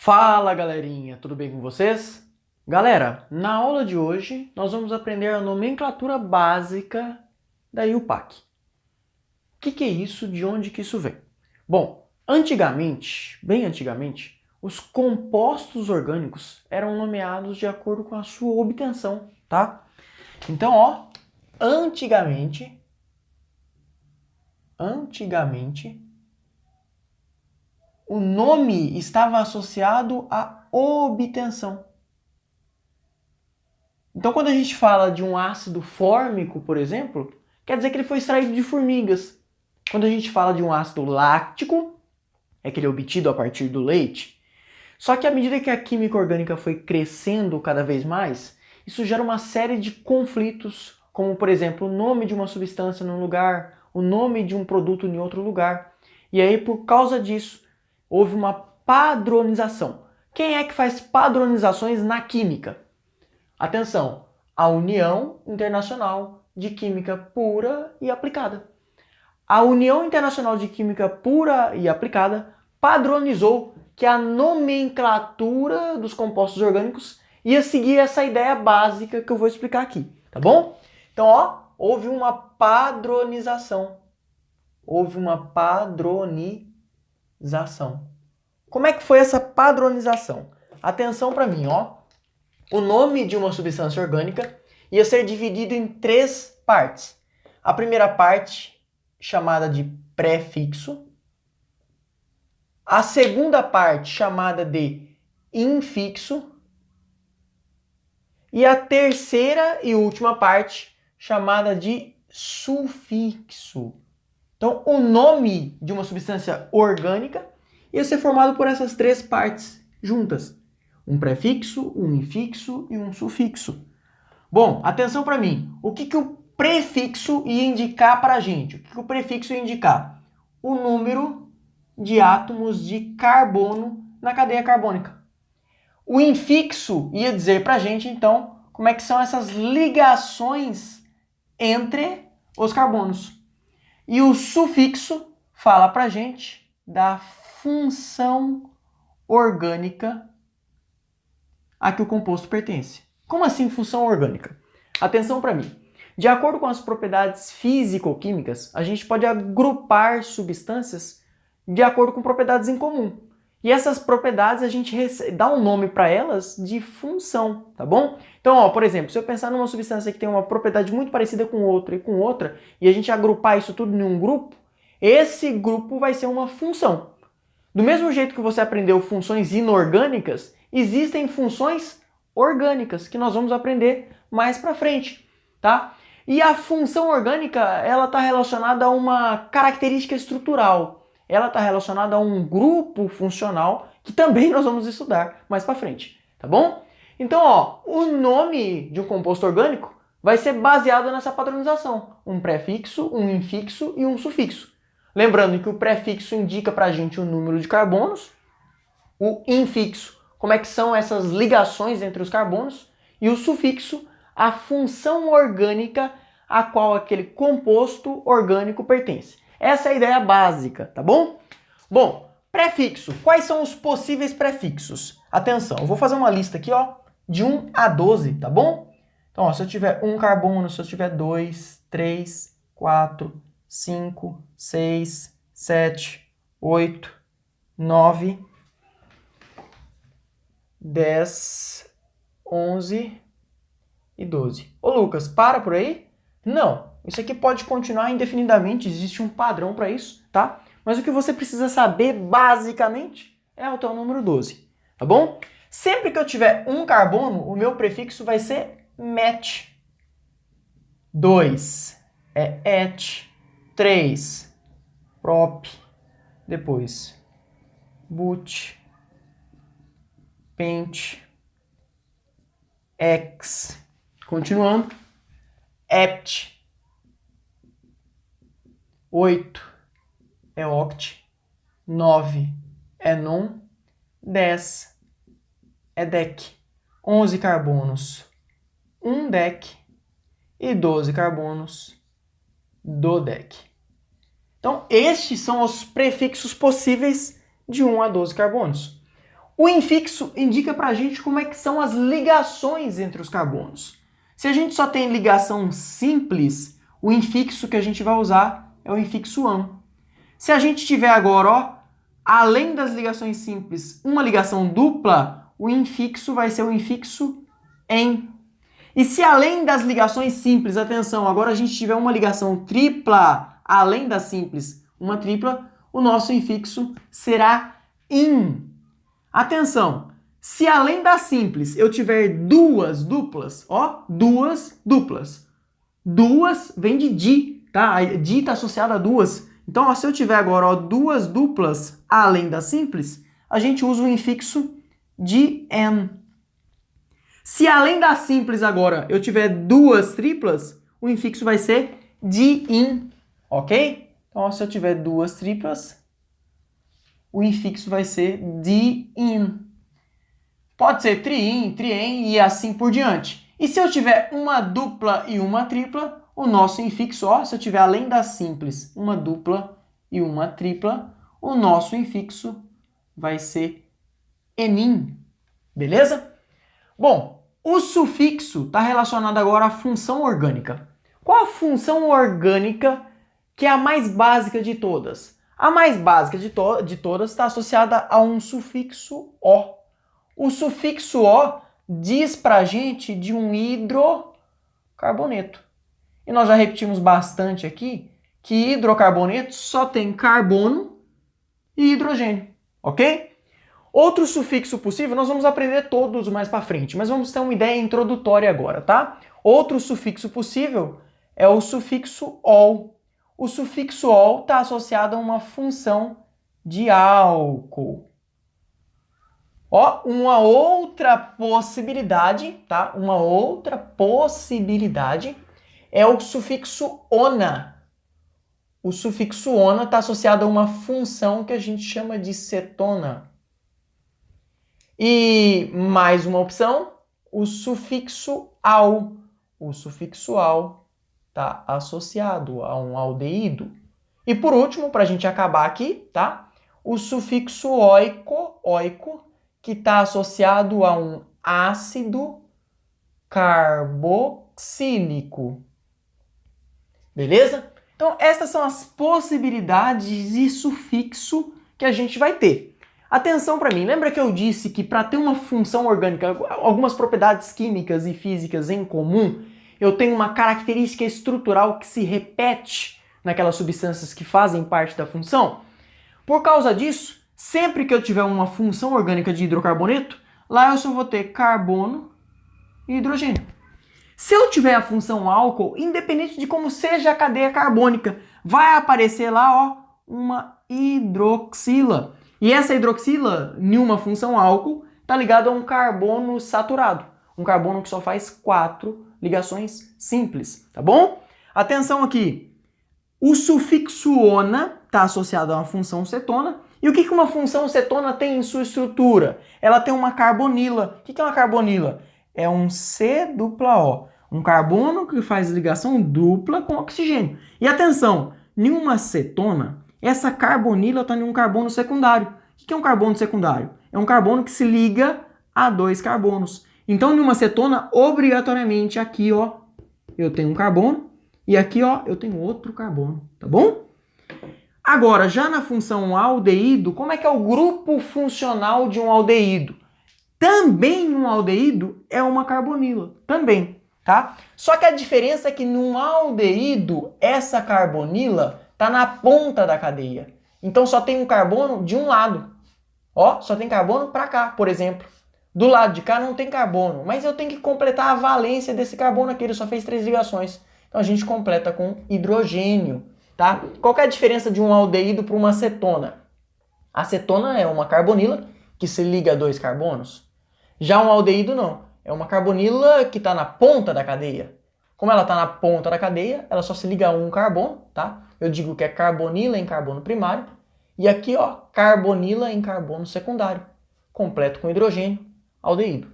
Fala galerinha, tudo bem com vocês? Galera, na aula de hoje nós vamos aprender a nomenclatura básica da IUPAC. O que é isso? De onde que isso vem? Bom, antigamente, bem antigamente, os compostos orgânicos eram nomeados de acordo com a sua obtenção, tá? Então, ó, antigamente, o nome estava associado à obtenção. Então, quando a gente fala de um ácido fórmico, por exemplo, quer dizer que ele foi extraído de formigas. Quando a gente fala de um ácido láctico, é que ele é obtido a partir do leite. Só que à medida que a química orgânica foi crescendo cada vez mais, isso gera uma série de conflitos, como, por exemplo, o nome de uma substância num lugar, o nome de um produto em outro lugar. E aí, por causa disso, houve uma padronização. Quem é que faz padronizações na química? Atenção, a União Internacional de Química Pura e Aplicada. A União Internacional de Química Pura e Aplicada padronizou que a nomenclatura dos compostos orgânicos ia seguir essa ideia básica que eu vou explicar aqui, tá bom? Então, ó, houve uma padronização. Como é que foi essa padronização? Atenção para mim, ó. O nome de uma substância orgânica ia ser dividido em 3 partes. A primeira parte, chamada de prefixo. A segunda parte, chamada de infixo. E a terceira e última parte, chamada de sufixo. Então, o nome de uma substância orgânica ia ser formado por essas 3 partes juntas. Um prefixo, um infixo e um sufixo. Bom, atenção para mim. O que o prefixo ia indicar para a gente? O que o prefixo ia indicar? O número de átomos de carbono na cadeia carbônica. O infixo ia dizer para a gente, então, como é que são essas ligações entre os carbonos. E o sufixo fala para a gente da função orgânica a que o composto pertence. Como assim função orgânica? Atenção para mim. De acordo com as propriedades físico-químicas, a gente pode agrupar substâncias de acordo com propriedades em comum. E essas propriedades a gente dá um nome para elas de função, tá bom? Então, ó, por exemplo, se eu pensar numa substância que tem uma propriedade muito parecida com outra e com outra, e a gente agrupar isso tudo em um grupo, esse grupo vai ser uma função. Do mesmo jeito que você aprendeu funções inorgânicas, existem funções orgânicas que nós vamos aprender mais para frente, tá? E a função orgânica, ela está relacionada a uma característica estrutural. Ela está relacionada a um grupo funcional que também nós vamos estudar mais para frente, tá bom? Então, ó, o nome de um composto orgânico vai ser baseado nessa padronização. Um prefixo, um infixo e um sufixo. Lembrando que o prefixo indica para a gente o número de carbonos, o infixo, como é que são essas ligações entre os carbonos, e o sufixo, a função orgânica a qual aquele composto orgânico pertence. Essa é a ideia básica, tá bom? Bom, prefixo. Quais são os possíveis prefixos? Atenção, eu vou fazer uma lista aqui, ó, de 1 a 12, tá bom? Então, ó, se eu tiver 1 carbono, se eu tiver 2, 3, 4, 5, 6, 7, 8, 9, 10, 11 e 12. Ô Lucas, para por aí? Não, isso aqui pode continuar indefinidamente, existe um padrão para isso, tá? Mas o que você precisa saber, basicamente, é até o número 12, tá bom? Sempre que eu tiver um carbono, o meu prefixo vai ser met. 2 é et. 3, prop. Depois, but. Pent. Ex. Continuando. Ept. 8 é oct. 9 é non. 10 é dec. 11 carbonos, 1 dec. E 12 carbonos, dodec. Então, estes são os prefixos possíveis de 1 a 12 carbonos. O infixo indica pra gente como é que são as ligações entre os carbonos. Se a gente só tem ligação simples, o infixo que a gente vai usar é o infixo -an. Se a gente tiver agora, ó, além das ligações simples, uma ligação dupla, o infixo vai ser o infixo -en. E se além das ligações simples, atenção, agora a gente tiver uma ligação tripla, além da simples, uma tripla, o nosso infixo será -in. Atenção, se além da simples eu tiver duas duplas, ó, duas duplas. Duas vem de di, tá? A di está associada a duas. Então, ó, se eu tiver agora, ó, duas duplas além da simples, a gente usa o infixo de -en. Se além da simples agora eu tiver duas triplas, o infixo vai ser de -in, ok? Então, ó, se eu tiver duas triplas, o infixo vai ser de -in. Pode ser tri-in, tri-en e assim por diante. E se eu tiver uma dupla e uma tripla, o nosso infixo, ó, se eu tiver além da simples uma dupla e uma tripla, o nosso infixo vai ser -enin. Beleza? Bom, o sufixo está relacionado agora à função orgânica. Qual a função orgânica que é a mais básica de todas? A mais básica de todas está associada a um sufixo -o. O sufixo -o diz pra gente de um hidrocarboneto. E nós já repetimos bastante aqui que hidrocarboneto só tem carbono e hidrogênio, ok? Outro sufixo possível, nós vamos aprender todos mais para frente, mas vamos ter uma ideia introdutória agora, tá? Outro sufixo possível é o sufixo -ol. O sufixo -ol está associado a uma função de álcool. Ó, uma outra possibilidade, tá? Uma outra possibilidade é o sufixo -ona. O sufixo -ona está associado a uma função que a gente chama de cetona. E mais uma opção, o sufixo -al. O sufixo -al está associado a um aldeído. E por último, para a gente acabar aqui, tá? O sufixo -oico, que está associado a um ácido carboxílico. Beleza? Então, essas são as possibilidades de sufixo que a gente vai ter. Atenção para mim, lembra que eu disse que para ter uma função orgânica, algumas propriedades químicas e físicas em comum, eu tenho uma característica estrutural que se repete naquelas substâncias que fazem parte da função? Por causa disso, sempre que eu tiver uma função orgânica de hidrocarboneto, lá eu só vou ter carbono e hidrogênio. Se eu tiver a função álcool, independente de como seja a cadeia carbônica, vai aparecer lá, ó, uma hidroxila. E essa hidroxila, em uma função álcool, está ligada a um carbono saturado. Um carbono que só faz 4 ligações simples, tá bom? Atenção aqui. O sufixo -ona está associado a uma função cetona. E o que uma função cetona tem em sua estrutura? Ela tem uma carbonila. O que é uma carbonila? É um C-O. Um carbono que faz ligação dupla com oxigênio. E atenção, em uma cetona, essa carbonila está em um carbono secundário. O que é um carbono secundário? É um carbono que se liga a 2 carbonos. Então, em uma cetona, obrigatoriamente, aqui, ó, eu tenho um carbono e aqui, ó, eu tenho outro carbono, tá bom? Agora, já na função aldeído, como é que é o grupo funcional de um aldeído? Também um aldeído é uma carbonila, também, tá? Só que a diferença é que num aldeído, essa carbonila tá na ponta da cadeia. Então só tem um carbono de um lado. Ó, só tem carbono para cá, por exemplo. Do lado de cá não tem carbono, mas eu tenho que completar a valência desse carbono aqui, ele só fez 3 ligações. Então a gente completa com hidrogênio, tá? Qual que é a diferença de um aldeído para uma cetona? A cetona é uma carbonila que se liga a 2 carbonos. Já um aldeído não, é uma carbonila que está na ponta da cadeia. Como ela está na ponta da cadeia, ela só se liga a um carbono, tá? Eu digo que é carbonila em carbono primário. E aqui, ó, carbonila em carbono secundário. Completo com hidrogênio, aldeído.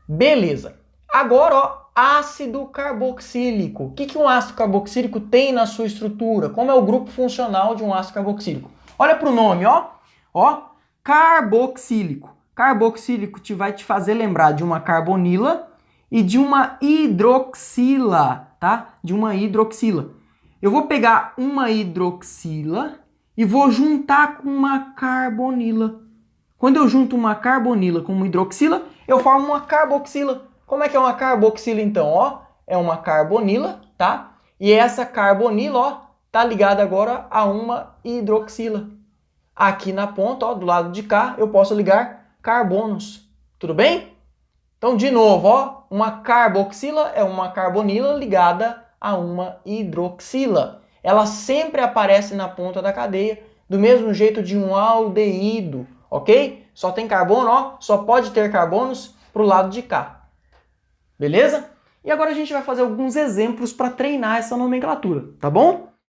Beleza. Agora, ó, ácido carboxílico. O que um ácido carboxílico tem na sua estrutura? Como é o grupo funcional de um ácido carboxílico? Olha para o nome, ó. Ó, carboxílico. Carboxílico vai te fazer lembrar de uma carbonila e de uma hidroxila, tá? De uma hidroxila. Eu vou pegar uma hidroxila e vou juntar com uma carbonila. Quando eu junto uma carbonila com uma hidroxila, eu formo uma carboxila. Como é que é uma carboxila então? Ó, é uma carbonila, tá? E essa carbonila, ó, tá ligada agora a uma hidroxila. Aqui na ponta, ó, do lado de cá, eu posso ligar carbonos. Tudo bem? Então, de novo, ó, uma carboxila é uma carbonila ligada a uma hidroxila. Ela sempre aparece na ponta da cadeia, do mesmo jeito de um aldeído, ok? Só tem carbono, ó, só pode ter carbonos para o lado de cá. Beleza? E agora a gente vai fazer alguns exemplos para treinar essa nomenclatura, tá bom?